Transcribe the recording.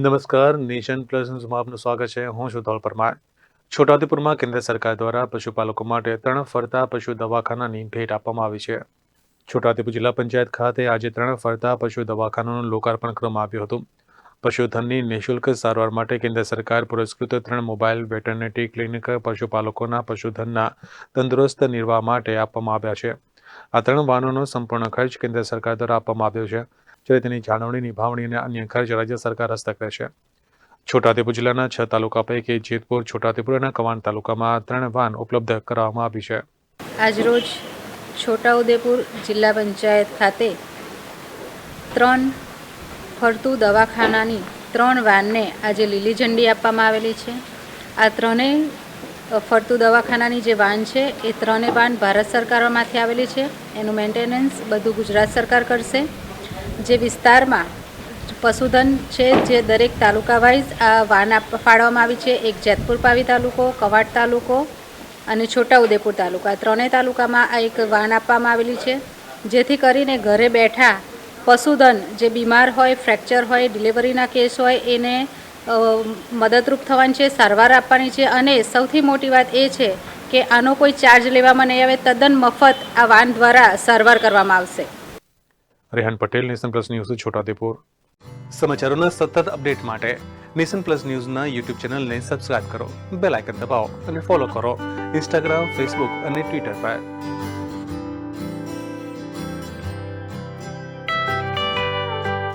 નમસ્કાર, nation plus ન્યૂઝમાં આપનું સ્વાગત છે. હું છું ધોલ પરમાર. છોટાઉદેપુરમાં કેન્દ્ર સરકાર દ્વારા પશુપાલકો માટે 3 ફરતા પશુ દવાખાનાની ભેટ આપવામાં આવી છે. છોટાઉદેપુર જિલ્લા પંચાયત ખાતે આજે 3 ફરતા પશુ દવાખાનાનું લોકાર્પણ કરવામાં આવ્યું હતું. પશુધનની નિઃશુલ્ક સારવાર માટે કેન્દ્ર સરકાર પુરસ્કૃત 3 મોબાઈલ વેટરનિટી ક્લિનિક પશુપાલકોના પશુધનના તંદુરસ્ત નિર્વાહ માટે આપવામાં આવ્યા છે. આ 3 વાહનોનો સંપૂર્ણ ખર્ચ કેન્દ્ર સરકાર દ્વારા આપવામાં આવ્યો છે, જ્યારે તેની જાળવણી, નિભાવણી અને અન્ય ખર્ચ રાજ્ય સરકાર હસ્તક રહેશે. છોટાઉદેપુર જિલ્લાના 6 તાલુકા પૈકી જેતપુર, છોટાઉદેપુર અને કવાંટ તાલુકામાં 3 વાહન ઉપલબ્ધ કરાવવામાં આવી છે. આજરોજ છોટાઉદેપુર જિલ્લા પંચાયત ખાતે 3 ફરતું દવાખાનાની 3 વાનને આજે લીલી ઝંડી આપવામાં આવેલી છે. આ ત્રણેય ફરતું દવાખાનાની જે વાન છે એ 3 વાન ભારત સરકારમાંથી આવેલી છે. એનું મેન્ટેનન્સ બધું ગુજરાત સરકાર કરશે. જે વિસ્તારમાં પશુધન છે, જે દરેક તાલુકા વાઇઝ આ વાન ફાળવવામાં આવી છે. એક જેતપુર પાવી તાલુકો, કવાંટ તાલુકો અને છોટાઉદેપુર તાલુકા, આ 3 તાલુકામાં આ એક વાન આપવામાં આવેલી છે, જેથી કરીને ઘરે બેઠા પશુધન જે બીમાર હોય, ફ્રેક્ચર હોય, ડિલિવરીના કેસ હોય એને મદદરૂપ થવાની છે, સારવાર આપવાની છે. અને સૌથી મોટી વાત એ છે કે આનો કોઈ ચાર્જ લેવામાં નહીં આવે, તદ્દન મફત આ વાન દ્વારા સારવાર કરવામાં આવશે. Rehan Patel, nation plus news, Chhota Udepur. સમાચારોના સતત અપડેટ માટે નેશન પ્લસ ન્યૂઝના યુટ્યુબ ચેનલને સબસ્ક્રાઇબ કરો, બેલ આઇકન દબાવો અને ફોલો કરો ઇન્સ્ટાગ્રામ, ફેસબુક અને ટ્વિટર પર.